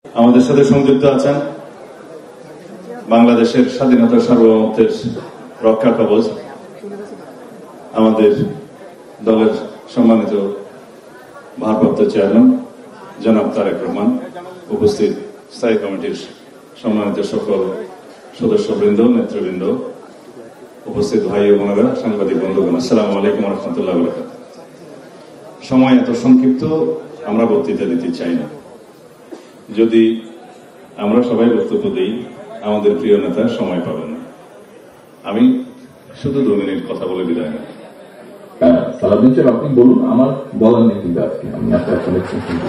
আমাদের সাথে সংযুক্ত আছেন বাংলাদেশের স্বাধীনতা সার্বভৌমত্বের রক্ষা কবচ আমাদের দলের সম্মানিত ভারপ্রাপ্ত চেয়ারম্যান জনাব তারেক রহমান, উপস্থিত স্থায়ী কমিটির সম্মানিত সকল সদস্যবৃন্দ, নেতৃবৃন্দ, উপস্থিত ভাই ও বোনেরা, সাংবাদিক বন্ধুগণ, আসসালামু আলাইকুম ওয়া রাহমাতুল্লাহি ওয়া বারাকাতুহু। সময় এত সংক্ষিপ্ত, আমরা বক্তৃতা দিতে চাই না। যদি আমরা সবাই বক্তব্য দিই, আমাদের প্রিয় নেতা সময় পাবেন না। আমি শুধু 2 মিনিট কথা বলে বিদায় নেব। সালাউদ্দিন সাহেব, আপনি বলুন, আমার বলার নেই কিন্তু আজকে আমি আপনার কালেকশন শুনবো।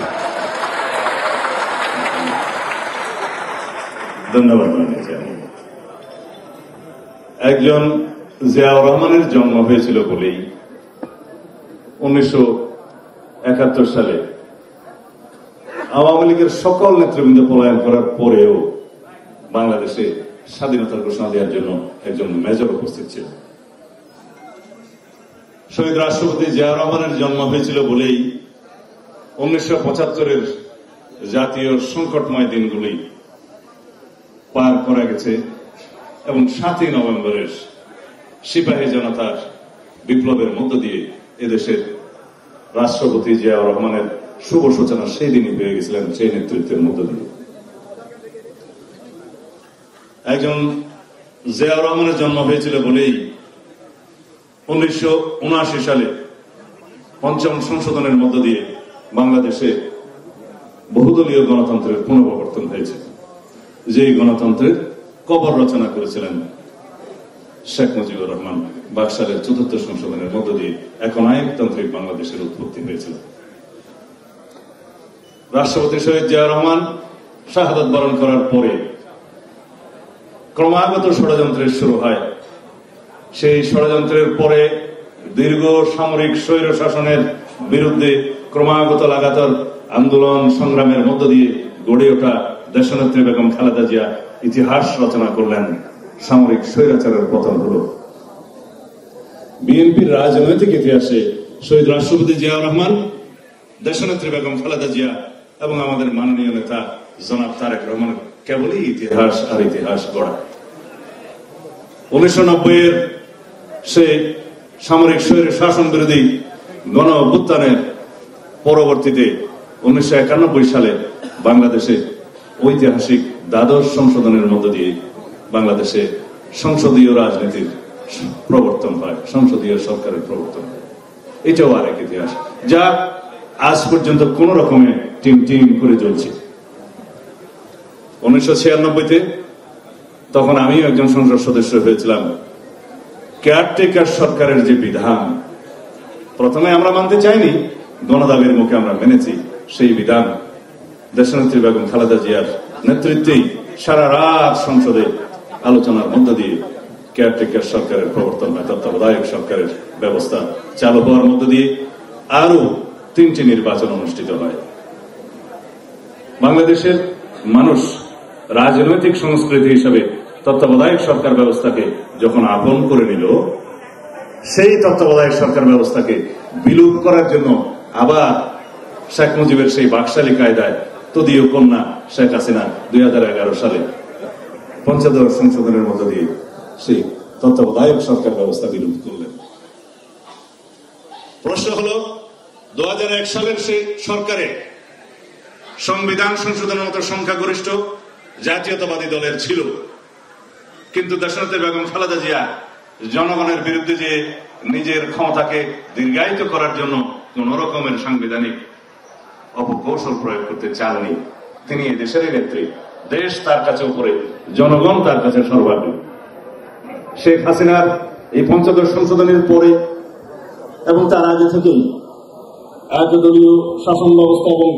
ধন্যবাদ। একজন জিয়াউর রহমানের জন্ম হয়েছিল বলেই 1971 সালে আওয়ামী লীগের সকল নেতৃবৃন্দ পলায়ন করার পরেও বাংলাদেশে স্বাধীনতার ঘোষণা দেওয়ার জন্য একজন মেজর উপস্থিত ছিল। শহীদ রাষ্ট্রপতি জিয়াউর রহমানের জন্ম হয়েছিল বলেই 1975-এর জাতীয় সংকটময় দিনগুলি পার করা গেছে এবং 7ই নভেম্বরের সিপাহী জনতার বিপ্লবের মধ্য দিয়ে এদেশের রাষ্ট্রপতি জিয়াউর রহমানের শুভ সূচনা সেই দিনই পেয়ে গেছিলেন, সেই নেতৃত্বের মধ্য দিয়ে। একজন জিয়াউর রহমানের জন্ম হয়েছিল বলেই 1979 সালে 5ম সংশোধনের মধ্য দিয়ে বাংলাদেশে বহুদলীয় গণতন্ত্রের পুনঃপ্রবর্তন হয়েছে, যেই গণতন্ত্রের কবর রচনা করেছিলেন শেখ মুজিবুর রহমান। বাকশালের 4র্থ সংশোধনের মধ্য দিয়ে এখন নায়কতান্ত্রিক বাংলাদেশের উৎপত্তি হয়েছিল। রাষ্ট্রপতি শহীদ জিয়াউর রহমান শাহাদাত বরণ করার পরে ক্রমাগত ষড়যন্ত্রের শুরু হয়। সেই ষড়যন্ত্রের পরে দীর্ঘ সামরিক স্বৈর শাসনের বিরুদ্ধে ক্রমাগত লাগাতার আন্দোলন সংগ্রামের মধ্য দিয়ে গড়ে ওঠা দেশনেত্রী বেগম খালেদা জিয়া ইতিহাস রচনা করলেন। সামরিক স্বৈরাচারের পতন হল। বিএনপির রাজনৈতিক ইতিহাসে শহীদ রাষ্ট্রপতি জিয়াউর রহমান, দেশনেত্রী বেগম খালেদা জিয়া এবং আমাদের মাননীয় নেতা জনাব তারেক রহমান কেবলই ইতিহাস আর ইতিহাস গড়া। 1990-এর সে সামরিক স্বৈর শাসন বিরোধী গণ অভ্যুত্থানের পরবর্তীতে 1991 সালে বাংলাদেশে ঐতিহাসিক দ্বাদশ সংশোধনের মধ্য দিয়ে বাংলাদেশে সংসদীয় রাজনীতির প্রবর্তন হয়, সংসদীয় সরকারের প্রবর্তন হয়। এটাও আরেক ইতিহাস, যা আজ পর্যন্ত কোন রকমে টিম টিম করে চলছে। 1996-তে তখন আমিও একজন সংসদ সদস্য হয়েছিলাম। কেয়ারটেকার সরকারের যে বিধান, প্রথমে আমরা মানতে চাইনি, গণদাবির মুখে আমরা মেনেছি। সেই বিধান দেশনেত্রী বেগম খালেদা জিয়ার নেতৃত্বেই সারা রাত সংসদে আলোচনার মধ্য দিয়ে কেয়ারটেকার সরকারের প্রবর্তন হয়। তত্ত্বাবধায়ক সরকারের ব্যবস্থা চালু হওয়ার মধ্য দিয়ে আরো 3টি নির্বাচন অনুষ্ঠিত হয়। বাংলাদেশের মানুষ রাজনৈতিক সংস্কৃতি হিসাবে তত্ত্বাবধায়ক সরকার ব্যবস্থাকে যখন আপন করে নিল, সেই তত্ত্বাবধায়ক সরকার ব্যবস্থাকে বিলুপ করার জন্য আবার শেখ মুজিবের সেই বাকশালী কায়দায় তদীয় কন্যা শেখ হাসিনা 2011 সালে 5ম সংশোধনের মধ্য দিয়ে সেই তত্ত্বাবধায়ক সরকার ব্যবস্থা বিলুপ করলেন। প্রশ্ন হল, 2001 সালের সেই সরকারে সংবিধান সংশোধনের মতো সংখ্যাগরিষ্ঠ জাতীয়তাবাদী দলের ছিল, কিন্তু দেশনেত্রী বেগম খালেদা জিয়া জনগণের বিরুদ্ধে যে নিজের ক্ষমতাকে দীর্ঘায়িত করার জন্য কোন রকমের সাংবিধানিক অপকৌশল প্রয়োগ করতে চাননি। তিনি এই দেশেরই নেত্রী, দেশ তার কাছে উপরে, জনগণ তার কাছে সর্বাগ্রে। শেখ হাসিনার এই 5ম সংশোধনের পরে এবং তার আগে থেকেই একদলীয় শাসন ব্যবস্থা এবং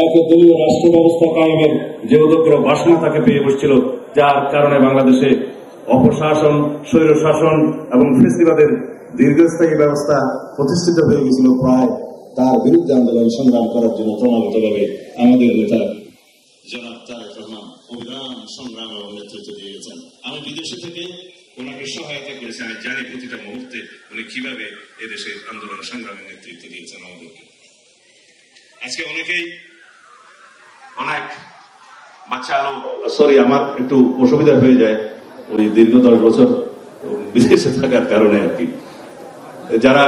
একদলীয় রাষ্ট্র ব্যবস্থা কায়েমের যে উদগ্র বাসনা তাকে পেয়ে বসছিল, যার কারণে বাংলাদেশে অপশাসন, স্বৈর শাসন এবং ফ্যাসিবাদের দীর্ঘস্থায়ী ব্যবস্থা প্রতিষ্ঠিত হয়ে গেছিল। প্রায় তার বিরুদ্ধে আন্দোলন সংগ্রাম করার জন্য ক্রমাগতভাবে আমাদের নেতা জনাব তারেক রহমান অবিরাম সংগ্রাম এবং নেতৃত্ব দিয়ে গেছেন। আমি বিদেশে থেকে ওনাকে সহায়তা করেছি, আমি জানি প্রতিটা মুহূর্তে উনি কিভাবে এদেশের আন্দোলন সংগ্রামের নেতৃত্ব দিয়েছেন আমাদেরকে। আজকে অনেকেই অনেক সরি, আমার একটু অসুবিধা হয়ে যায় ওই দীর্ঘ 10 বছর বিদেশে থাকার কারণে আর কি। যারা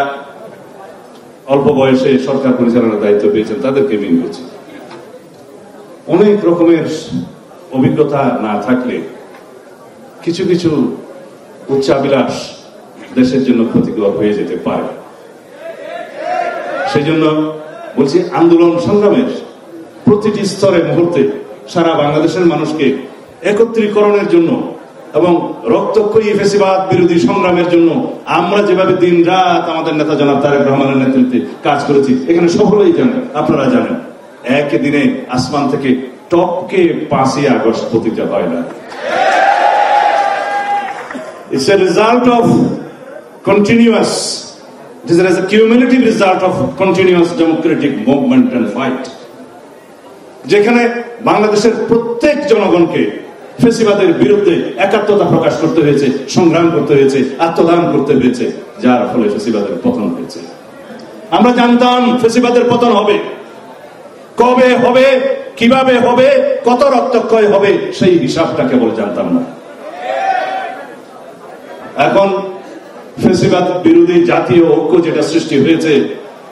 অল্প বয়সে সরকার পরিচালনার দায়িত্ব পেয়েছেন তাদেরকে মিন করছি। অনেক রকমের অভিজ্ঞতা না থাকলে কিছু কিছু উচ্চাবিলাস দেশের জন্য ক্ষতিকর হয়ে যেতে পারে। সেই জন্য বলছি, আন্দোলন সংগ্রামের প্রতিটি স্তরে মুহূর্তে সারা বাংলাদেশের মানুষকে একত্রীকরণের জন্য এবং রক্তক্ষয়ী ফ্যাসিবাদ বিরোধী সংগ্রামের জন্য আমরা যেভাবে দিন রাত আমাদের নেতা জনাব তারেক রহমানের নেতৃত্বে কাজ করেছি, এখানে সকলেই জানেন, আপনারা জানেন, একই দিনে আসমান থেকে টপকে 5ই আগস্ট পতিত হয় না। It's a result of continuous, it is a cumulative result of continuous democratic movement and fight. যেখানে বাংলাদেশের প্রত্যেক জনগণকে ফ্যাসিবাদের বিরুদ্ধে একাত্মতা প্রকাশ করতে হয়েছে, সংগ্রাম করতে হয়েছে, আত্মদান করতে হয়েছে, যার ফলে ফ্যাসিবাদের পতন হয়েছে। আমরা জানতাম ফ্যাসিবাদের পতন হবে, কবে হবে, কিভাবে হবে, কত রক্তক্ষয় হবে, সেই হিসাবটা কেবল জানতাম না। এখন ফ্যাসিবাদ বিরোধী জাতীয় ঐক্য যেটা সৃষ্টি হয়েছে,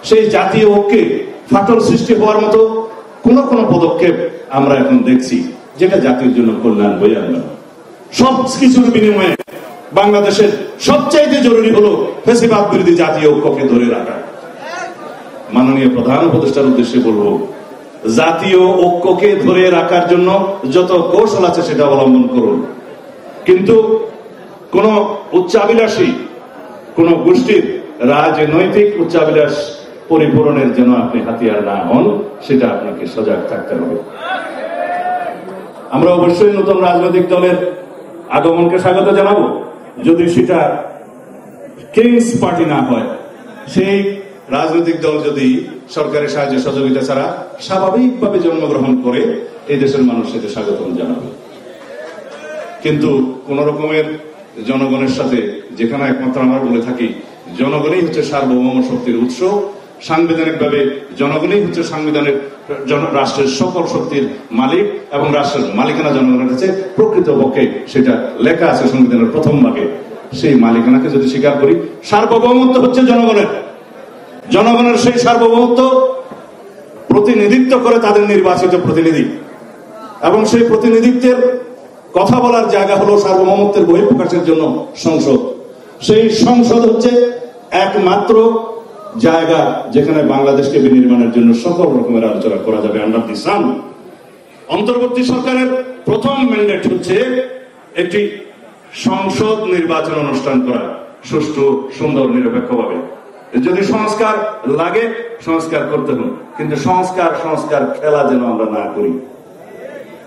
সেই জাতীয় ঐক্যে ফাটল সৃষ্টি হওয়ার মতো কোন কোন পদক্ষেপ আমরা এখন দেখছি যেটা জাতির জন্য কল্যাণ বয়ে আনবে না। সব কিছুর বিনিময়ে বাংলাদেশের সবচাইতে জরুরি হলো ফ্যাসিবাদ বিরোধী জাতীয় ঐক্যকে ধরে রাখা। মাননীয় প্রধান উপদেষ্টার উদ্দেশ্যে বলবো, জাতীয় ঐক্যকে ধরে রাখার জন্য যত কৌশল আছে সেটা অবলম্বন করুন, কিন্তু কোন উচ্চাবিলাসী কোন গোষ্ঠীর রাজনৈতিক উচ্চাবিলাস পরিপূরণের যেন আপনি হাতিয়ার না হন, সেটা আপনাকে সজাগ থাকতে হবে। আমরা অবশ্যই নতুন রাজনৈতিক দলের আগমনকে স্বাগত জানাবো, যদি সেটা কিংস পার্টি না হয়। সেই রাজনৈতিক দল যদি সরকারি সাহায্য সহযোগিতা ছাড়া স্বাভাবিকভাবে জন্মগ্রহণ করে, এই দেশের মানুষ সেটা স্বাগতম জানাবে। কিন্তু কোন রকমের জনগণের সাথে, যেখানে একমাত্র আমরা বলে থাকি জনগণই হচ্ছে সার্বভৌম শক্তির উৎস, সাংবিধানিকভাবে জনগণই হচ্ছে সাংবিধানিক রাষ্ট্রের সকল শক্তির মালিক এবং রাষ্ট্রের মালিকানা জনগণের কাছে, প্রকৃতপক্ষে সেটা লেখা আছে সংবিধানের প্রথম ভাগে। সেই মালিকানাকে যদি স্বীকার করি, সার্বভৌমত্ব হচ্ছে জনগণের সেই সার্বভৌমত্ব প্রতিনিধিত্ব করে তাদের নির্বাচিত প্রতিনিধি, এবং সেই প্রতিনিধিত্বের কথা বলার জায়গা হলো সার্বভৌমত্বের বহিঃপ্রকাশের জন্য সংসদ। সেই সংসদ হচ্ছে একমাত্র জায়গা যেখানে বাংলাদেশকে বিনির্মাণের জন্য সকল রকমের আলোচনা করা যাবে আন্ডার দি সান। অন্তর্বর্তী সরকারের প্রথম ম্যান্ডেট হচ্ছে একটি সংসদ নির্বাচন অনুষ্ঠান করা, সুষ্ঠু, সুন্দর, নিরপেক্ষভাবে। যদি সংস্কার লাগে সংস্কার করতে হবে, কিন্তু সংস্কার খেলা যেন আমরা না করি।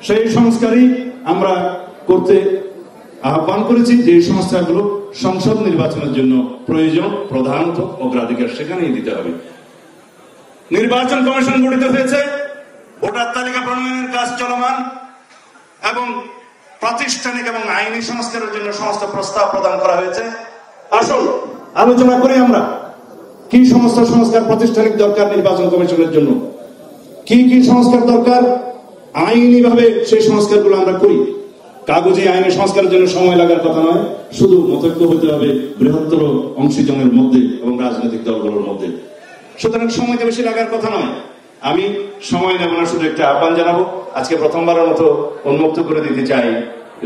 সেই সংস্কারই আমরা করতে আহ্বান করেছি, যে সংস্কারগুলো সংসদ নির্বাচনের জন্য প্রয়োজন, প্রধানত অগ্রাধিকার সেখানেই দিতে হবে। নির্বাচন কমিশন গঠিত হয়েছে, ভোটার তালিকা প্রণয়নের কাজ চলমান, এবং প্রাতিষ্ঠানিক এবং আইনি সংস্কারের জন্য সমস্ত প্রস্তাব প্রদান করা হয়েছে। আসুন আলোচনা করি আমরা কি সমস্ত সংস্কার প্রাতিষ্ঠানিক দরকার নির্বাচন কমিশনের জন্য, কি কি সংস্কার দরকার, আইনি ভাবে সেই সংস্কারগুলো আমরা করি। কাগজে আইনি সংস্কারের জন্য সময় লাগার কথা নয়, শুধু মতৈক্য হতে হবে বৃহত্তর অংশীজনের মধ্যে এবং রাজনৈতিক দলগুলোর মধ্যে। সুতরাং সময়টা বেশি লাগার কথা নয়। আমি সময় নেব না, শুধু একটা আহ্বান জানাবো। আজকে প্রথমবারের মতো উন্মুক্ত করে দিতে চাই,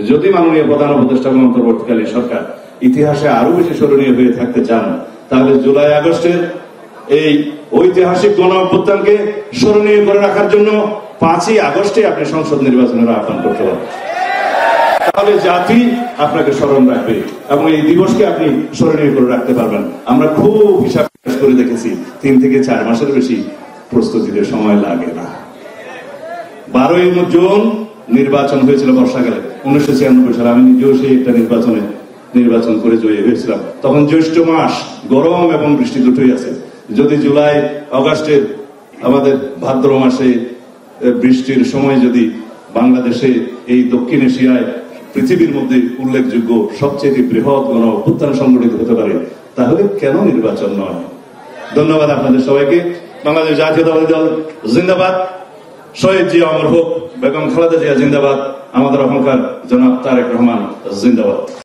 যদি মাননীয় প্রধান উপদেষ্টা এবং অন্তর্বর্তীকালীন সরকার ইতিহাসে আরো বেশি স্মরণীয় হয়ে থাকতে চান, তাহলে জুলাই আগস্টের এই ঐতিহাসিক গণ অভ্যুত্থানকে স্মরণীয় করে রাখার জন্য 5ই আগস্টে আপনি সংসদ নির্বাচনের আহ্বান করতে পারেন। তাহলে জাতি আপনাকে স্মরণ রাখবে এবং এই দিবসকে আপনি স্মরণীয় করে রাখতে পারবেন। আমরা খুব হিসাব করে দেখেছি 3 থেকে 4 মাসের বেশি প্রস্তুতিতে সময় লাগে না। 12ই জুন নির্বাচন হয়েছিল বর্ষাকালে 1996 সালে। আমি নিজেও সেই একটা নির্বাচন করে জয়ী হয়েছিলাম। তখন জ্যৈষ্ঠ মাস, গরম এবং বৃষ্টি দুটোই আছে। যদি জুলাই আগস্টের আমাদের ভাদ্র মাসে বৃষ্টির সময় যদি বাংলাদেশে এই দক্ষিণ এশিয়ায় পৃথিবীর মধ্যে উল্লেখযোগ্য সবচেয়ে বৃহৎ গণ অভ্যুত্থান সংগঠিত হতে পারে, তাহলে কেন নির্বাচন নয়? ধন্যবাদ আপনাদের সবাইকে। বাংলাদেশ জাতীয়তাবাদী দল জিন্দাবাদ। শহীদ জিয়া অমর হোক, বেগম খালেদা জিয়া জিন্দাবাদ, আমাদের অহংকার জনাব তারেক রহমান জিন্দাবাদ।